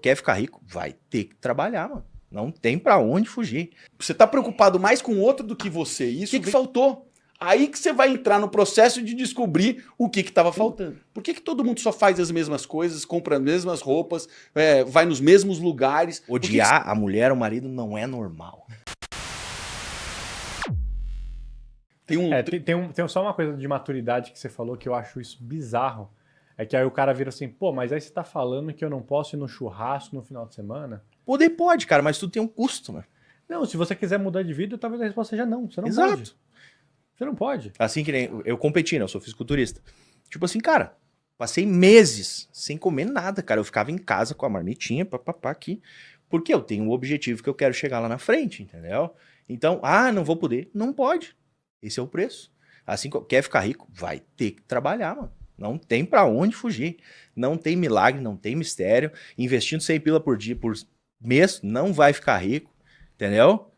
Quer ficar rico? Vai ter que trabalhar, mano. Não tem pra onde fugir. Você tá preocupado mais com o outro do que você. Isso o que faltou? Aí que você vai entrar no processo de descobrir o que estava faltando. Por que todo mundo só faz as mesmas coisas, compra as mesmas roupas, vai nos mesmos lugares? Odiar a mulher ou o marido não é normal. Tem só uma coisa de maturidade que você falou que eu acho isso bizarro. É que aí o cara vira assim, pô, mas aí você tá falando que eu não posso ir no churrasco no final de semana? Poder pode, cara, mas tudo tem um custo, né? Não, se você quiser mudar de vida, talvez a resposta seja não. Você não Exato. pode. Você não pode. Assim que nem eu competi, né? Eu sou fisiculturista. Tipo assim, cara, passei meses sem comer nada, cara. Eu ficava em casa com a marmitinha, papapá aqui, porque eu tenho um objetivo que eu quero chegar lá na frente, entendeu? Então, não vou poder. Não pode. Esse é o preço. Assim, quer ficar rico? Vai ter que trabalhar, mano. Não tem pra onde fugir. Não tem milagre, não tem mistério. Investindo 100 pila por dia, por mês, não vai ficar rico, entendeu?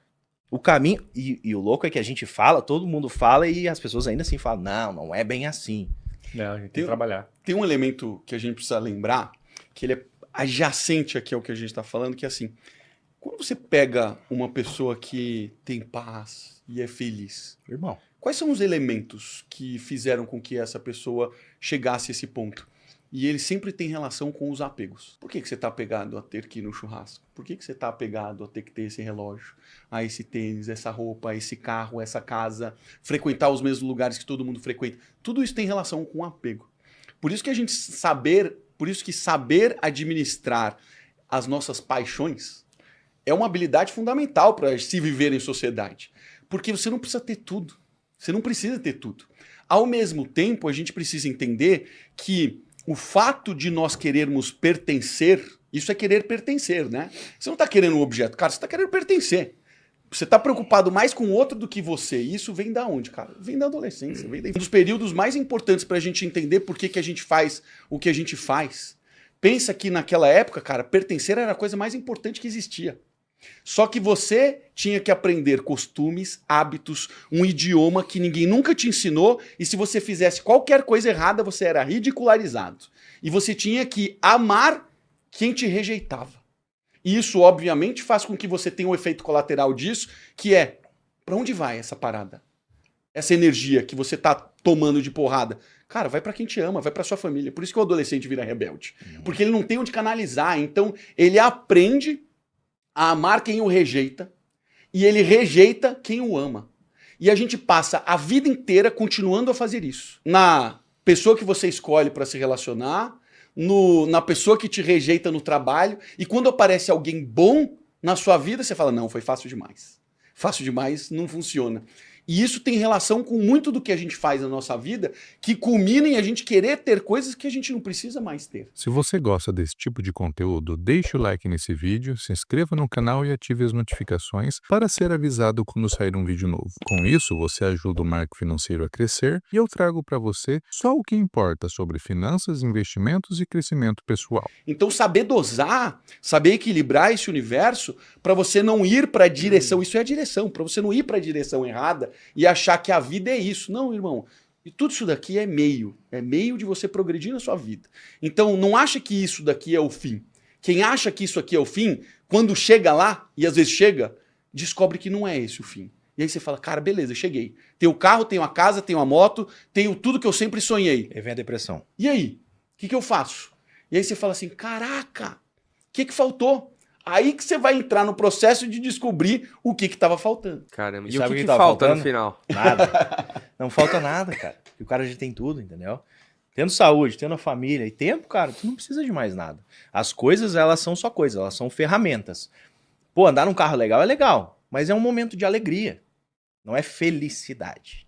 O caminho, e o louco é que a gente fala, todo mundo fala e as pessoas ainda assim falam, não é bem assim. Não, a gente tem que trabalhar. Tem um elemento que a gente precisa lembrar, que ele é adjacente aqui ao que a gente está falando, que é assim, quando você pega uma pessoa que tem paz e é feliz, Irmão, quais são os elementos que fizeram com que essa pessoa chegasse a esse ponto? E ele sempre tem relação com os apegos. Por que você está apegado a ter que ir no churrasco? Por que você está apegado a ter que ter esse relógio, a esse tênis, essa roupa, esse carro, essa casa, frequentar os mesmos lugares que todo mundo frequenta? Tudo isso tem relação com apego. Por isso que saber administrar as nossas paixões é uma habilidade fundamental para se viver em sociedade. Porque você não precisa ter tudo. Você não precisa ter tudo. Ao mesmo tempo, a gente precisa entender que o fato de nós querermos pertencer, isso é querer pertencer, né? Você não está querendo um objeto, cara, você está querendo pertencer. Você está preocupado mais com o outro do que você. E isso vem da onde, cara? Vem da adolescência. Vem um dos períodos mais importantes para a gente entender por que a gente faz o que a gente faz. Pensa que naquela época, cara, pertencer era a coisa mais importante que existia. Só que você tinha que aprender costumes, hábitos, um idioma que ninguém nunca te ensinou, e se você fizesse qualquer coisa errada, você era ridicularizado. E você tinha que amar quem te rejeitava. E isso, obviamente, faz com que você tenha um efeito colateral disso, que é, pra onde vai essa parada? Essa energia que você tá tomando de porrada. Cara, vai pra quem te ama, vai pra sua família. Por isso que o adolescente vira rebelde. Porque ele não tem onde canalizar, então ele aprende a amar quem o rejeita, e ele rejeita quem o ama. E a gente passa a vida inteira continuando a fazer isso. Na pessoa que você escolhe para se relacionar, na pessoa que te rejeita no trabalho, e quando aparece alguém bom na sua vida, você fala, não, foi fácil demais. Fácil demais, não funciona. E isso tem relação com muito do que a gente faz na nossa vida, que culmina em a gente querer ter coisas que a gente não precisa mais ter. Se você gosta desse tipo de conteúdo, deixe o like nesse vídeo, se inscreva no canal e ative as notificações para ser avisado quando sair um vídeo novo. Com isso, você ajuda o Marco Financeiro a crescer e eu trago para você só o que importa sobre finanças, investimentos e crescimento pessoal. Então saber dosar, saber equilibrar esse universo para você não ir para a direção, isso é a direção, para você não ir para a direção errada e achar que a vida é isso. Não, irmão. E tudo isso daqui é meio de você progredir na sua vida. Então não acha que isso daqui é o fim. Quem acha que isso aqui é o fim, quando chega lá, e às vezes chega, descobre que não é esse o fim. E aí você fala, cara, beleza, cheguei. Tenho o carro, tenho a casa, tenho a moto, tenho tudo que eu sempre sonhei. Aí vem a depressão. E aí? O que eu faço? E aí você fala assim, caraca, o que faltou? Aí que você vai entrar no processo de descobrir o que estava faltando. Caramba, E e o sabe que o que falta faltando? no final? Nada. Não falta nada, cara. E o cara já tem tudo, entendeu? Tendo saúde, tendo a família e tempo, cara, tu não precisa de mais nada. As coisas, elas são só coisas, elas são ferramentas. Pô, andar num carro legal é legal, mas é um momento de alegria. Não é felicidade.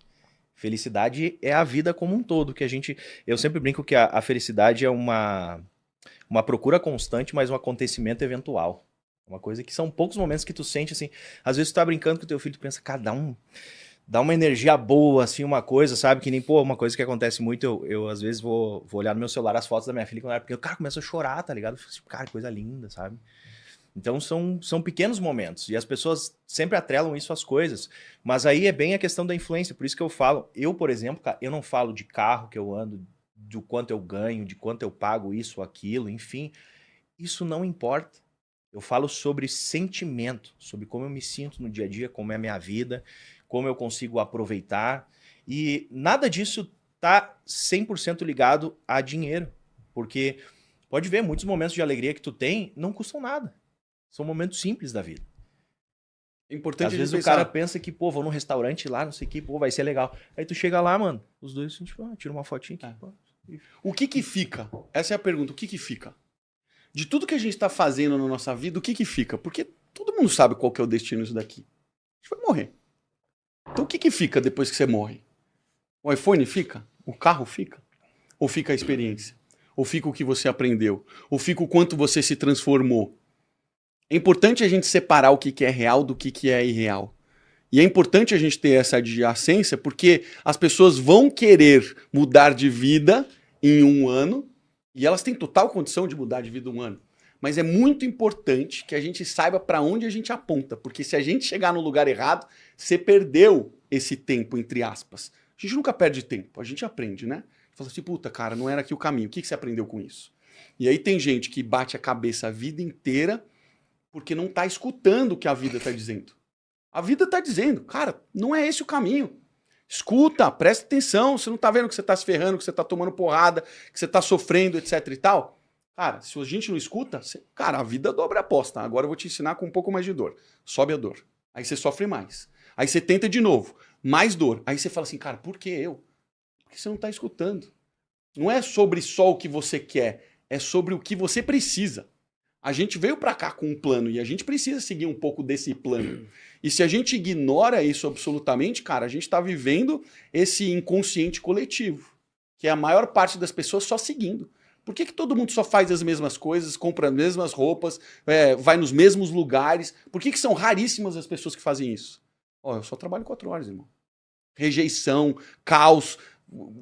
Felicidade é a vida como um todo, que a gente... Eu sempre brinco que a felicidade é uma procura constante, mas um acontecimento eventual. Uma coisa que são poucos momentos que tu sente, assim... Às vezes tu tá brincando com o teu filho, tu pensa, cada um... Dá uma energia boa, assim, uma coisa, sabe? Que nem, pô, uma coisa que acontece muito, eu às vezes vou olhar no meu celular as fotos da minha filha quando ela era pequena, o cara começa a chorar, tá ligado? Eu fico assim, cara, coisa linda, sabe? Então são pequenos momentos, e as pessoas sempre atrelam isso às coisas, mas aí é bem a questão da influência, por isso que eu falo, eu, por exemplo, cara, eu não falo de carro que eu ando, do quanto eu ganho, de quanto eu pago isso ou aquilo, enfim, isso não importa. Eu falo sobre sentimento, sobre como eu me sinto no dia a dia, como é a minha vida, como eu consigo aproveitar. E nada disso tá 100% ligado a dinheiro. Porque pode ver, muitos momentos de alegria que tu tem não custam nada. São momentos simples da vida. É importante Às a gente vezes o pensar, cara pensa que, pô, vou num restaurante lá, não sei o que, pô, vai ser legal. Aí tu chega lá, mano, os dois, tipo, tira uma fotinha aqui. Pô. o que fica? Essa é a pergunta, o que fica? De tudo que a gente tá fazendo na nossa vida, o que fica? Porque todo mundo sabe qual que é o destino disso daqui. A gente vai morrer. Então o que fica depois que você morre? O iPhone fica? O carro fica? Ou fica a experiência? Ou fica o que você aprendeu? Ou fica o quanto você se transformou? É importante a gente separar o que é real do que é irreal. E é importante a gente ter essa adjacência porque as pessoas vão querer mudar de vida em um ano e elas têm total condição de mudar de vida em um ano. Mas é muito importante que a gente saiba para onde a gente aponta, porque se a gente chegar no lugar errado, você perdeu esse tempo, entre aspas. A gente nunca perde tempo, a gente aprende, né? Fala assim, puta, cara, não era aqui o caminho, o que você aprendeu com isso? E aí tem gente que bate a cabeça a vida inteira porque não tá escutando o que a vida tá dizendo. A vida tá dizendo, cara, não é esse o caminho. Escuta, presta atenção, você não tá vendo que você tá se ferrando, que você tá tomando porrada, que você tá sofrendo, etc e tal. Cara, se a gente não escuta, cara, a vida dobra a aposta. Agora eu vou te ensinar com um pouco mais de dor. Sobe a dor. Aí você sofre mais. Aí você tenta de novo. Mais dor. Aí você fala assim, cara, por que eu? Porque você não tá escutando. Não é sobre só o que você quer, é sobre o que você precisa. A gente veio pra cá com um plano e a gente precisa seguir um pouco desse plano. E se a gente ignora isso absolutamente, cara, a gente tá vivendo esse inconsciente coletivo, que é a maior parte das pessoas só seguindo. Por que todo mundo só faz as mesmas coisas, compra as mesmas roupas, vai nos mesmos lugares? Por que são raríssimas as pessoas que fazem isso? Ó, eu só trabalho 4 horas, irmão. Rejeição, caos,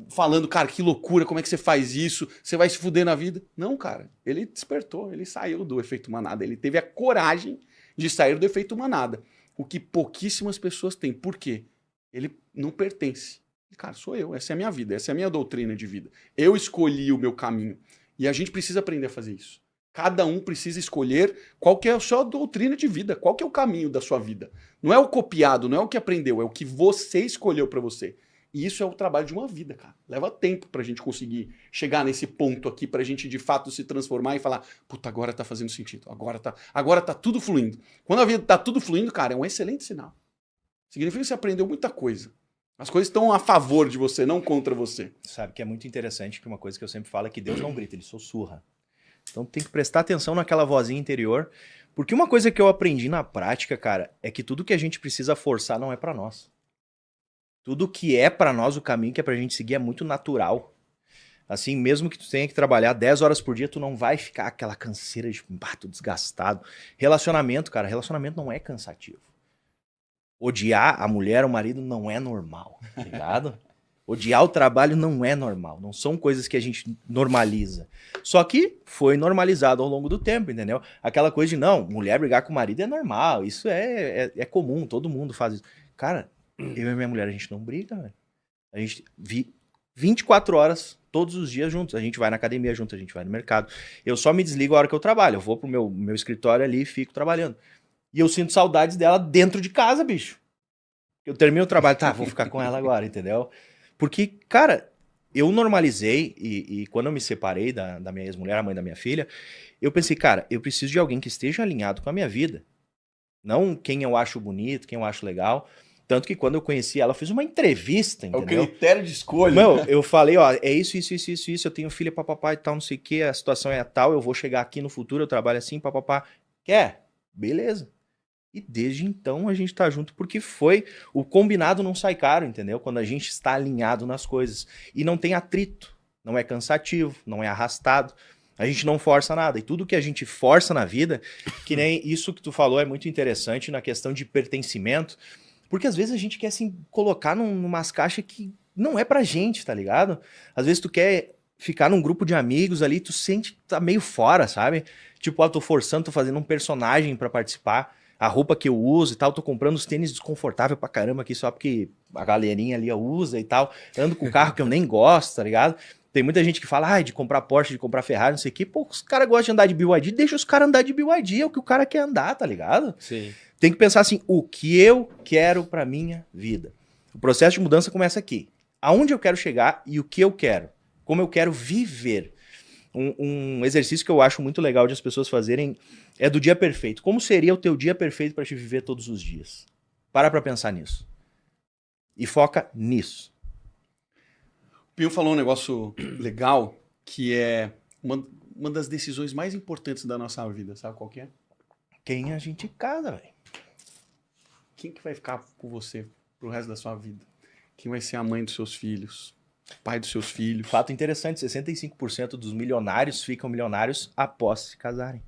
falando, cara, que loucura, como é que você faz isso? Você vai se fuder na vida? Não, cara, ele despertou, ele saiu do efeito manada, ele teve a coragem de sair do efeito manada, o que pouquíssimas pessoas têm. Por quê? Ele não pertence. Cara, sou eu, essa é a minha vida, essa é a minha doutrina de vida. Eu escolhi o meu caminho e a gente precisa aprender a fazer isso. Cada um precisa escolher qual que é a sua doutrina de vida, qual que é o caminho da sua vida. Não é o copiado, não é o que aprendeu, é o que você escolheu pra você. E isso é o trabalho de uma vida, cara. Leva tempo pra gente conseguir chegar nesse ponto aqui, pra gente de fato se transformar e falar, puta, agora tá fazendo sentido, agora tá tudo fluindo. Quando a vida tá tudo fluindo, cara, é um excelente sinal. Significa que você aprendeu muita coisa. As coisas estão a favor de você, não contra você. Sabe que é muito interessante que uma coisa que eu sempre falo é que Deus não grita, ele sussurra. Então tem que prestar atenção naquela vozinha interior, porque uma coisa que eu aprendi na prática, cara, é que tudo que a gente precisa forçar não é pra nós. Tudo que é pra nós, o caminho que é pra gente seguir é muito natural. Assim, mesmo que tu tenha que trabalhar 10 horas por dia, tu não vai ficar aquela canseira de tô desgastado. Relacionamento, cara, relacionamento não é cansativo. Odiar a mulher ou o marido não é normal, tá ligado? Odiar o trabalho não é normal, não são coisas que a gente normaliza. Só que foi normalizado ao longo do tempo, entendeu? Aquela coisa de, não, mulher brigar com o marido é normal, isso é comum, todo mundo faz isso. Cara, eu e minha mulher, a gente não briga, velho. A gente 24 horas, todos os dias juntos. A gente vai na academia junto, a gente vai no mercado. Eu só me desligo a hora que eu trabalho. Eu vou pro meu escritório ali e fico trabalhando. E eu sinto saudades dela dentro de casa, bicho. Eu termino o trabalho, tá, vou ficar com ela agora, entendeu? Porque, cara, eu normalizei, e quando eu me separei da minha ex-mulher, a mãe da minha filha, eu pensei, cara, eu preciso de alguém que esteja alinhado com a minha vida. Não quem eu acho bonito, quem eu acho legal. Tanto que quando eu conheci ela, eu fiz uma entrevista, entendeu? É o critério de escolha. Meu, eu falei, ó, é isso, eu tenho filha, papapá e tal, não sei o que, a situação é tal, eu vou chegar aqui no futuro, eu trabalho assim, papapá. Quer? Beleza. E desde então a gente tá junto porque o combinado não sai caro, entendeu? Quando a gente está alinhado nas coisas. E não tem atrito, não é cansativo, não é arrastado. A gente não força nada. E tudo que a gente força na vida, que nem isso que tu falou é muito interessante na questão de pertencimento, porque às vezes a gente quer se colocar numas caixas que não é pra gente, tá ligado? Às vezes tu quer ficar num grupo de amigos ali, tu sente que tá meio fora, sabe? Tipo, tô forçando, tô fazendo um personagem pra participar. A roupa que eu uso e tal, tô comprando os tênis desconfortáveis pra caramba aqui só porque a galerinha ali usa e tal. Ando com o carro que eu nem gosto, tá ligado? Tem muita gente que fala, de comprar Porsche, de comprar Ferrari, não sei o quê. Pô, os caras gostam de andar de BYD, deixa os caras andar de BYD, é o que o cara quer andar, tá ligado? Sim. Tem que pensar assim, o que eu quero pra minha vida? O processo de mudança começa aqui. Aonde eu quero chegar e o que eu quero? Como eu quero viver? Um exercício que eu acho muito legal de as pessoas fazerem é do dia perfeito. Como seria o teu dia perfeito pra te viver todos os dias? Para pra pensar nisso. E foca nisso. O Pinho falou um negócio legal, que é uma das decisões mais importantes da nossa vida. Sabe qual que é? Quem a gente casa, velho. Quem que vai ficar com você pro resto da sua vida? Quem vai ser a mãe dos seus filhos? Pai dos seus filhos? Fato interessante, 65% dos milionários ficam milionários após se casarem.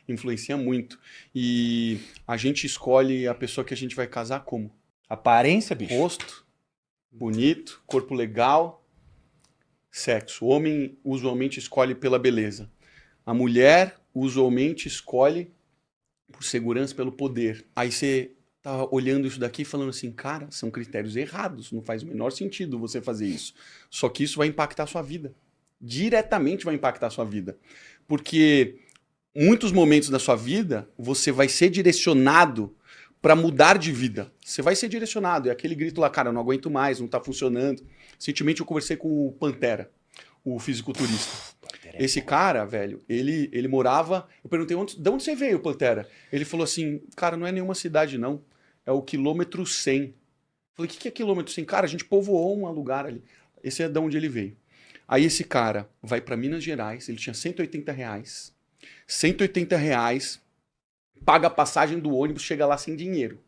Influencia muito. E a gente escolhe a pessoa que a gente vai casar como? Aparência, bicho. Rosto, bonito, corpo legal, sexo. O homem usualmente escolhe pela beleza. A mulher usualmente escolhe por segurança, pelo poder. Aí você tá olhando isso daqui e falando assim, cara, são critérios errados, não faz o menor sentido você fazer isso. Só que isso vai impactar a sua vida. Diretamente vai impactar a sua vida. Porque muitos momentos da sua vida, você vai ser direcionado para mudar de vida. Você vai ser direcionado. É aquele grito lá, cara, eu não aguento mais, não tá funcionando. Recentemente eu conversei com o Pantera, o fisiculturista. Esse cara, velho, ele morava... Eu perguntei, de onde você veio, Pantera? Ele falou assim, cara, não é nenhuma cidade, não. É o quilômetro 100. Eu falei, o que é quilômetro 100? Cara, a gente povoou um lugar ali. Esse é de onde ele veio. Aí esse cara vai para Minas Gerais, ele tinha R$180. R$180, paga a passagem do ônibus, chega lá sem dinheiro.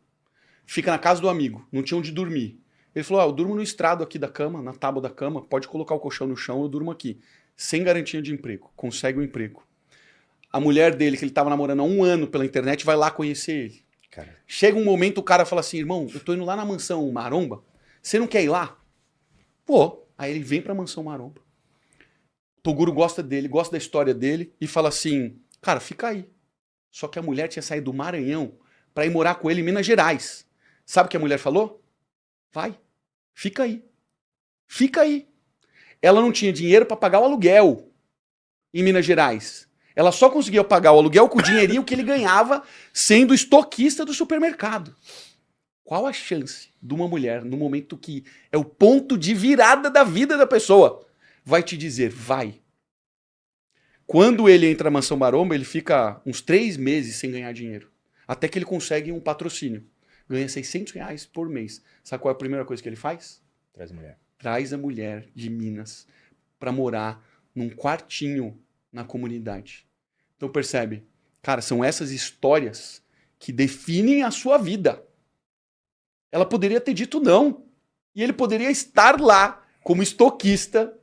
Fica na casa do amigo, não tinha onde dormir. Ele falou, eu durmo no estrado aqui da cama, na tábua da cama, pode colocar o colchão no chão, eu durmo aqui. Sem garantia de emprego, consegue um emprego. A mulher dele, que ele estava namorando há 1 ano pela internet, vai lá conhecer ele. Cara. Chega um momento, o cara fala assim, irmão, eu tô indo lá na mansão Maromba, você não quer ir lá? Pô, aí ele vem pra mansão Maromba. Toguro gosta dele, gosta da história dele e fala assim, cara, fica aí. Só que a mulher tinha saído do Maranhão pra ir morar com ele em Minas Gerais. Sabe o que a mulher falou? Vai, fica aí. Fica aí. Ela não tinha dinheiro para pagar o aluguel em Minas Gerais. Ela só conseguia pagar o aluguel com o dinheirinho que ele ganhava sendo estoquista do supermercado. Qual a chance de uma mulher, no momento que é o ponto de virada da vida da pessoa, vai te dizer, vai? Quando ele entra na Mansão Maromba, ele fica uns 3 meses sem ganhar dinheiro. Até que ele consegue um patrocínio. Ganha R$600 por mês. Sabe qual é a primeira coisa que ele faz? Traz mulher. Traz a mulher de Minas para morar num quartinho na comunidade. Então percebe, cara, são essas histórias que definem a sua vida. Ela poderia ter dito não. E ele poderia estar lá como estoquista,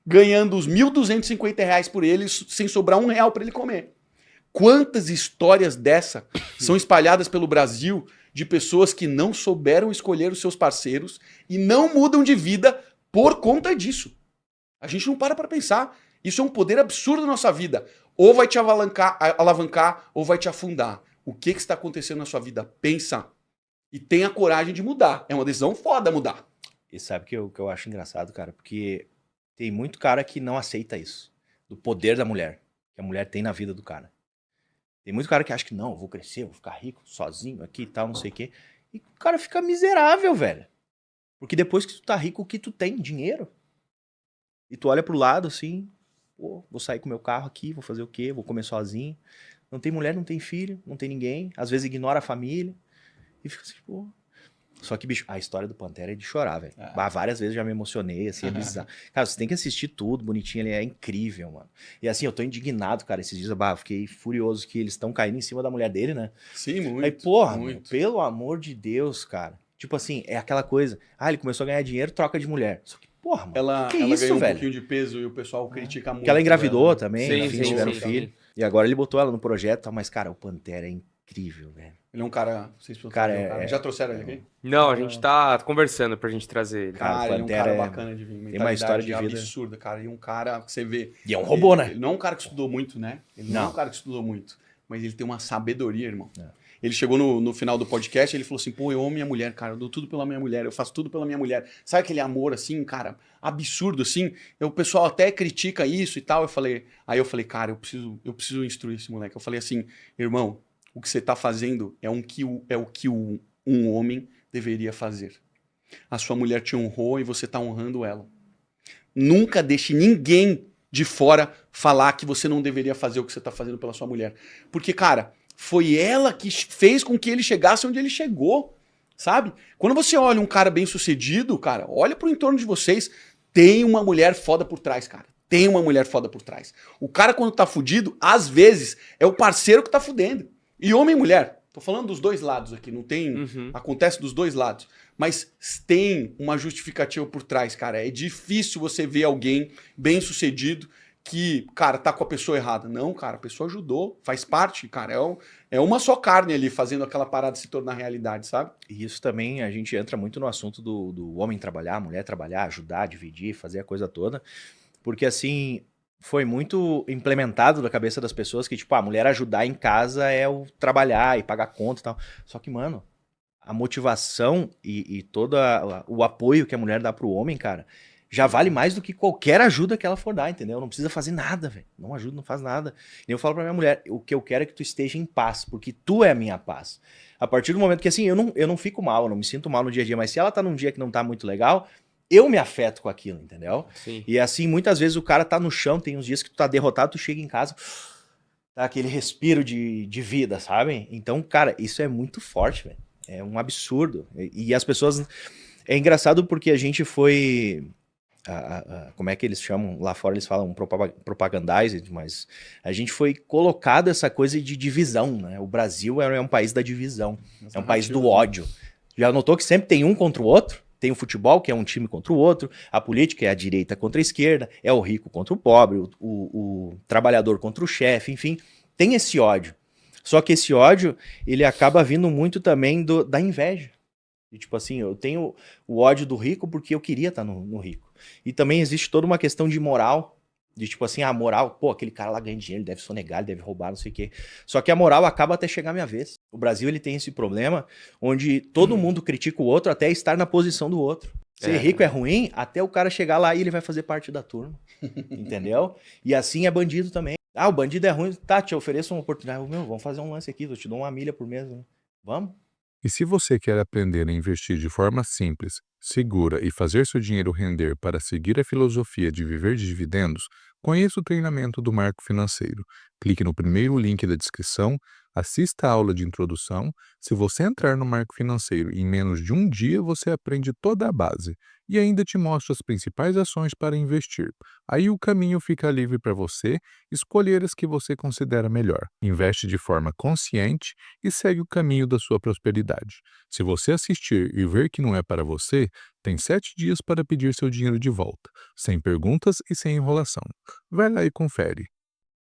ganhando os R$1.250 por ele, sem sobrar R$1 para ele comer. Quantas histórias dessa são espalhadas pelo Brasil de pessoas que não souberam escolher os seus parceiros e não mudam de vida por conta disso? A gente não para pensar. Isso é um poder absurdo na nossa vida. Ou vai te alavancar ou vai te afundar. O que está acontecendo na sua vida? Pensa. E tenha coragem de mudar. É uma decisão foda mudar. E sabe o que eu acho engraçado, cara? Porque tem muito cara que não aceita isso. Do poder da mulher. Que a mulher tem na vida do cara. Tem muito cara que acha que não, eu vou crescer, vou ficar rico, sozinho aqui e tal, não sei o quê. E o cara fica miserável, velho. Porque depois que tu tá rico, o que tu tem? Dinheiro. E tu olha pro lado assim, pô, vou sair com meu carro aqui, vou fazer o quê? Vou comer sozinho. Não tem mulher, não tem filho, não tem ninguém. Às vezes ignora a família. E fica assim, pô... Só que, bicho, a história do Pantera é de chorar, velho. Várias vezes já me emocionei, assim, é bizarro. Cara, você tem que assistir tudo, bonitinho, ele é incrível, mano. E assim, eu tô indignado, cara, esses dias, eu fiquei furioso que eles estão caindo em cima da mulher dele, né? Sim, muito. Aí, porra, muito. Meu, pelo amor de Deus, cara. Tipo assim, é aquela coisa, ele começou a ganhar dinheiro, troca de mulher. Só que, porra, mano, ela isso, ganhou um velho? pouquinho de peso e o pessoal critica muito. Porque ela engravidou ela. também, Sim, enfim, sim, tiveram sim, filho. sim. E agora ele botou ela no projeto, mas, cara, o Pantera é incrível, velho. Ele é um cara... Vocês Cara, já trouxeram ele aqui? Não, a gente tá conversando pra gente trazer ele. Cara, Cara, ele é um Pantera cara é- bacana de vir. tem uma história de mentalidade vida. absurda, cara. E um cara que você vê... E é um robô, né? Ele não é um cara que estudou muito, né? Ele não é Não. um cara que estudou muito. mas ele tem uma sabedoria, irmão. É. Ele chegou no final do podcast, ele falou assim, pô, eu amo minha mulher, cara, eu dou tudo pela minha mulher, eu faço tudo pela minha mulher. Sabe aquele amor, assim, cara, absurdo, assim? O pessoal até critica isso e tal. Aí eu falei, cara, eu preciso instruir esse moleque. Eu falei assim, irmão, o que você tá fazendo é o que um homem deveria fazer. A sua mulher te honrou e você tá honrando ela. Nunca deixe ninguém de fora falar que você não deveria fazer o que você tá fazendo pela sua mulher. Porque, cara, foi ela que fez com que ele chegasse onde ele chegou, sabe? Quando você olha um cara bem sucedido, cara, olha pro entorno de vocês, tem uma mulher foda por trás, cara. Tem uma mulher foda por trás. O cara, quando tá fudido, às vezes, é o parceiro que tá fudendo. E homem e mulher. Tô falando dos dois lados aqui, não tem... Acontece dos dois lados. Mas tem uma justificativa por trás, cara. É difícil você ver alguém bem sucedido que, cara, tá com a pessoa errada. Não, cara, a pessoa ajudou, faz parte, cara. É uma só carne ali fazendo aquela parada se tornar realidade, sabe? E isso também, a gente entra muito no assunto do homem trabalhar, a mulher trabalhar, ajudar, dividir, fazer a coisa toda. Porque, assim, foi muito implementado na cabeça das pessoas que, tipo, a mulher ajudar em casa é o trabalhar e pagar conta e tal. Só que, mano, a motivação e todo o apoio que a mulher dá pro homem, cara, já vale mais do que qualquer ajuda que ela for dar, entendeu? Não precisa fazer nada, velho. Não ajuda, não faz nada. E eu falo pra minha mulher, o que eu quero é que tu esteja em paz, porque tu é a minha paz. A partir do momento que, assim, eu não fico mal, eu não me sinto mal no dia a dia, mas se ela tá num dia que não tá muito legal, eu me afeto com aquilo, entendeu? Sim. E assim, muitas vezes o cara tá no chão, tem uns dias que tu tá derrotado, tu chega em casa, dá aquele respiro de vida, sabe? Então, cara, isso é muito forte, velho. É um absurdo. E as pessoas... É engraçado porque a gente foi... como é que eles chamam? Lá fora eles falam propagandizing, mas a gente foi colocado essa coisa de divisão, né? O Brasil é um país da divisão. É um país do ódio. Já notou que sempre tem um contra o outro? Tem o futebol, que é um time contra o outro, a política é a direita contra a esquerda, é o rico contra o pobre, o trabalhador contra o chefe, enfim, tem esse ódio. Só que esse ódio, ele acaba vindo muito também da inveja. E, tipo assim, eu tenho o ódio do rico porque eu queria estar no rico. E também existe toda uma questão de moral, de tipo assim, a moral, pô, aquele cara lá ganha dinheiro, ele deve sonegar, ele deve roubar, não sei o quê. Só que a moral acaba até chegar a minha vez. O Brasil, ele tem esse problema onde todo mundo critica o outro até estar na posição do outro. Ser rico é ruim, até o cara chegar lá e ele vai fazer parte da turma. Entendeu? E assim é bandido também. Ah, o bandido é ruim, tá, te ofereço uma oportunidade. Meu, vamos fazer um lance aqui, eu te dou 1 milha por mês. Né? Vamos? E se você quer aprender a investir de forma simples, segura e fazer seu dinheiro render para seguir a filosofia de viver de dividendos, conheça o treinamento do Marco Financeiro. Clique no primeiro link da descrição, assista a aula de introdução. Se você entrar no Marco Financeiro em menos de um dia, você aprende toda a base e ainda te mostra as principais ações para investir. Aí o caminho fica livre para você escolher as que você considera melhor. Investe de forma consciente e segue o caminho da sua prosperidade. Se você assistir e ver que não é para você, tem 7 dias para pedir seu dinheiro de volta, sem perguntas e sem enrolação. Vai lá e confere.